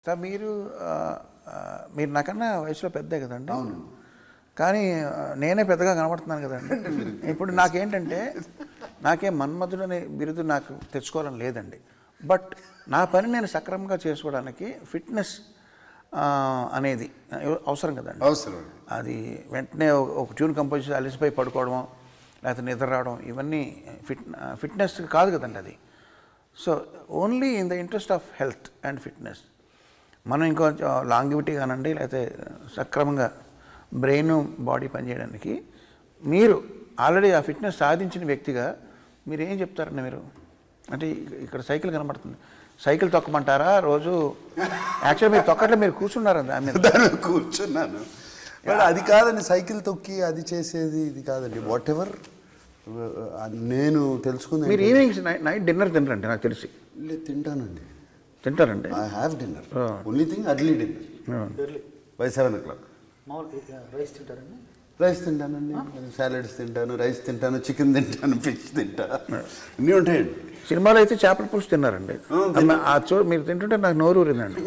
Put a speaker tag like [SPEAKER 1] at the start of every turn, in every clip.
[SPEAKER 1] Sir మీరు నాకన్నా వయసులో పెద్దే కదండి.
[SPEAKER 2] అవును.
[SPEAKER 1] కానీ నేనే పెద్దగా కనబడుతున్నాను కదండి. ఇప్పుడు నాకేంటంటే నాకేం మన్మధుడనే బిరుదు నాకు తెచ్చుకోవాలని లేదండి. బట్ నా పని నేను సక్రమంగా చేసుకోవడానికి ఫిట్నెస్ అనేది అవసరం కదండి.
[SPEAKER 2] అవసరం.
[SPEAKER 1] అది వెంటనే ఒక ట్యూన్ కంపోజ్ చేసి అలసిపోయి పడుకోవడం లేకపోతే నిద్ర రావడం ఇవన్నీ ఫిట్నెస్ కాదు కదండి అది. So only in the interest of health and fitness మనం ఇంకొంచెం లాంగివిటీ కానండి లేకపోతే సక్రమంగా బ్రెయిన్ బాడీ పనిచేయడానికి మీరు ఆల్రెడీ ఆ ఫిట్నెస్ సాధించిన వ్యక్తిగా మీరు ఏం చెప్తారండి? మీరు అంటే ఇక్కడ సైకిల్ కనబడుతుంది, సైకిల్ తొక్కమంటారా రోజు? యాక్చువల్గా మీరు తొక్కట్లో మీరు కూర్చున్నారండి దాని మీద.
[SPEAKER 2] కూర్చున్నాను, బట్ అది కాదండి. సైకిల్ తొక్కి అది చేసేది ఇది కాదండి. వాట్ ఎవర్ నేను తెలుసుకుంది.
[SPEAKER 1] మీరు ఈవినింగ్స్ నైట్ డిన్నర్ తినరండి నాకు తెలిసి?
[SPEAKER 2] లేదు, తింటానండి.
[SPEAKER 1] తింటారండి?
[SPEAKER 2] I have dinner. Only thing early dinner by 7 o'clock.
[SPEAKER 3] Rice తింటారండి?
[SPEAKER 2] రైస్ తింటానండి, సాలడ్స్ తింటాను, రైస్ తింటాను, చికెన్ తింటాను, ఫిష్ తింటా, అన్నీ ఉంటాయండి.
[SPEAKER 1] సినిమాలో అయితే చేపల పులుసు తిన్నారండి. మీరు తింటుంటే నాకు నోరు ఊరిందండి.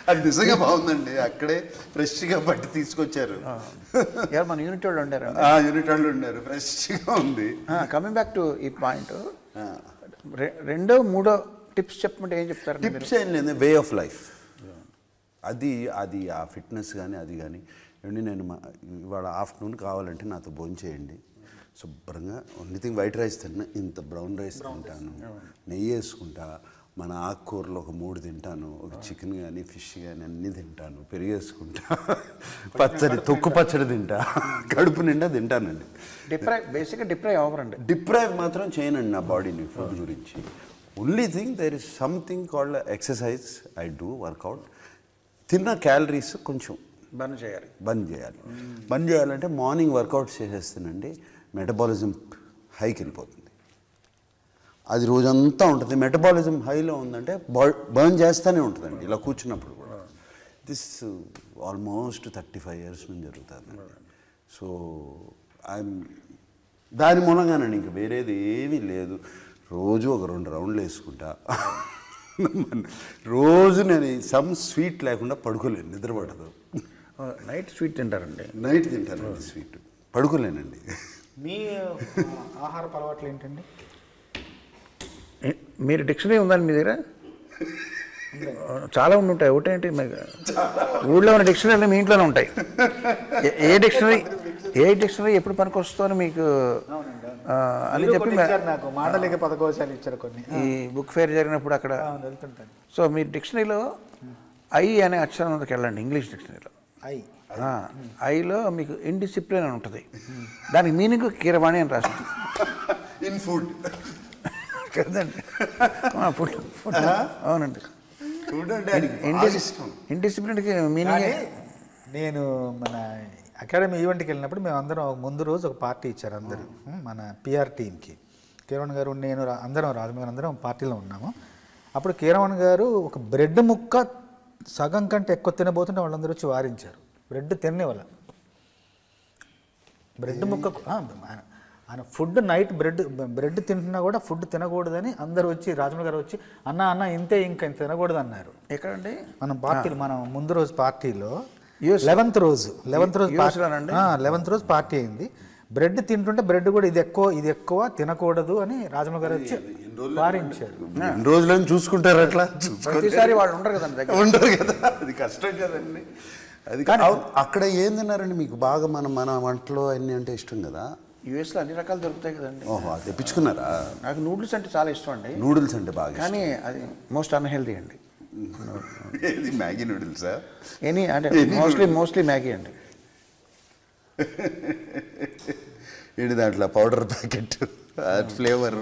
[SPEAKER 2] అది నిజంగా బాగుందండి. అక్కడే ఫ్రెష్గా పట్టి తీసుకొచ్చారు.
[SPEAKER 1] మన యూనిట్ వాళ్ళు ఉండారు.
[SPEAKER 2] యూనిట్ వాళ్ళు ఉన్నారు, ఫ్రెష్గా ఉంది.
[SPEAKER 1] కమింగ్ బ్యాక్ టు ఈ పాయింట్, రెండో మూడో టిప్స్ చెప్పమంటే ఏం చెప్తారు?
[SPEAKER 2] టిప్స్ ఏం లేదు, వే ఆఫ్ లైఫ్. అది ఆ ఫిట్నెస్ కానీ అది కానీ ఏమండి. నేను ఇవాళ ఆఫ్టర్నూన్ కావాలంటే నాతో భోజనం చేయండి, శుభ్రంగా ఓన్లీ థింగ్ వైట్ రైస్ తిన్నా, ఇంత బ్రౌన్ రైస్ తింటాను, నెయ్యి వేసుకుంటా, మన ఆకుకూరలు ఒక 3 తింటాను, ఒక చికెన్ కానీ ఫిష్ కానీ అన్నీ తింటాను, పెరిగేసుకుంటా, పచ్చడి తొక్కు పచ్చడి తింటా, కడుపు నిండా తింటానండి.
[SPEAKER 1] బేసిక్గా డిప్రైవ్ అవ్వరండి.
[SPEAKER 2] డిప్రైవ్ మాత్రం చేయనండి నా బాడీని ఫుడ్ గురించి. Only thing there is something called exercise. I do workout. తిన్న క్యాలరీస్ కొంచెం బంద్ చేయాలి. బంద్ చేయాలంటే మార్నింగ్ వర్కౌట్ చేసేస్తానండి, మెటబాలిజం హైకి వెళ్ళిపోతుంది. అది రోజంతా ఉంటుంది. మెటబాలిజం హైలో ఉందంటే బర్న్ చేస్తూనే ఉంటుందండి ఇలా కూర్చున్నప్పుడు కూడా. దిస్ ఆల్మోస్ట్ 35 years నుంచి జరుగుతుంది. సో దాని మూలంగానండి, ఇంక వేరేది ఏమీ లేదు. రోజు ఒక 2 రౌండ్లు వేసుకుంటా. రోజు నేను సమ్ స్వీట్ లేకుండా పడుకోలేను, నిద్రపడదు.
[SPEAKER 1] నైట్ స్వీట్ తింటారండి?
[SPEAKER 2] నైట్ తింటానండి స్వీట్, పడుకోలేనండి.
[SPEAKER 3] మీ ఆహార అలవాట్లు ఏంటండి?
[SPEAKER 1] మీరు డిక్షనరీ ఉందండి మీ దగ్గర? చాలా ఉంటాయి. ఒకటేంటి ఊళ్ళో ఉన్న డిక్షనరీలు మీ ఇంట్లోనే ఉంటాయి. ఏ డిక్షనరీ ఎప్పుడు పనికి వస్తుందని మీకు అని చెప్పి
[SPEAKER 3] నాకు మాటలేక పదకోశాలు ఇచ్చారు కొన్ని.
[SPEAKER 1] ఈ బుక్ ఫేర్ జరిగినప్పుడు అక్కడ
[SPEAKER 3] వెళ్తుంటాను.
[SPEAKER 1] సో మీరు డిక్షనరీలో ఐ అనే అక్షరం మీదకి వెళ్ళండి. ఇంగ్లీష్ డిక్షనరీలో ఐలో మీకు ఇండిసిప్లిన్ అని ఉంటుంది. దానికి మీనింగ్ కీరవాణి అని రాస్తుంది.
[SPEAKER 2] ఇన్ ఫుడ్
[SPEAKER 1] కదండి? ఫుడ్. అవునండి. ఇండిసిప్లిన్కి మీనింగ్.
[SPEAKER 3] నేను మన అకాడమీ ఈవెంట్కి వెళ్ళినప్పుడు మేము అందరం ముందు రోజు ఒక పార్టీ ఇచ్చారు అందరూ, మన పిఆర్ టీమ్కి. కీరవణ్ గారు, నేను అందరం రాజమౌళి అందరం పార్టీలో ఉన్నాము. అప్పుడు కీరవణ్ గారు ఒక బ్రెడ్ ముక్క సగం కంటే ఎక్కువ తినబోతుంటే వాళ్ళందరూ వచ్చి వారించారు. బ్రెడ్ తినేవాళ్ళ బ్రెడ్ ముక్క ఆయన ఫుడ్ నైట్ బ్రెడ్ తింటున్నా కూడా ఫుడ్ తినకూడదని అందరూ వచ్చి, రాజమౌళి గారు వచ్చి అన్న ఇంతే, ఇంకా ఇంత తినకూడదు అన్నారు.
[SPEAKER 1] ఎక్కడండి?
[SPEAKER 3] మనం ముందు రోజు పార్టీలో 11th రోజు పార్టీ అయింది. బ్రెడ్ తింటుంటే బ్రెడ్ కూడా ఇది ఎక్కువ తినకూడదు అని రాజమౌళి గారు వచ్చి వారించారు.
[SPEAKER 2] రోజులను చూసుకుంటారు అట్లా.
[SPEAKER 1] ప్రతిసారి వాళ్ళు ఉండరు కదండి,
[SPEAKER 2] ఉండరు కదా, అది కష్టం కదండి. అది అక్కడ ఏం తిన్నారండి మీకు బాగా? మన వంటలో అన్నీ అంటే ఇష్టం కదా.
[SPEAKER 1] యూఎస్లో అన్ని రకాలు దొరుకుతాయి కదండి.
[SPEAKER 2] ఓహో, తెప్పించుకున్నారా?
[SPEAKER 1] నాకు నూడిల్స్ అంటే చాలా ఇష్టం అండి.
[SPEAKER 2] నూడిల్స్ అంటే బాగా, కానీ
[SPEAKER 1] అది మోస్ట్ అన్హెల్దీ అండి.
[SPEAKER 2] ఏది మ్యాగీ నూడిల్సా?
[SPEAKER 1] అంటే మోస్ట్లీ మ్యాగీ అండి.
[SPEAKER 2] ఏంటి దాంట్లో పౌడర్ ప్యాకెట్, ఫ్లేవర్.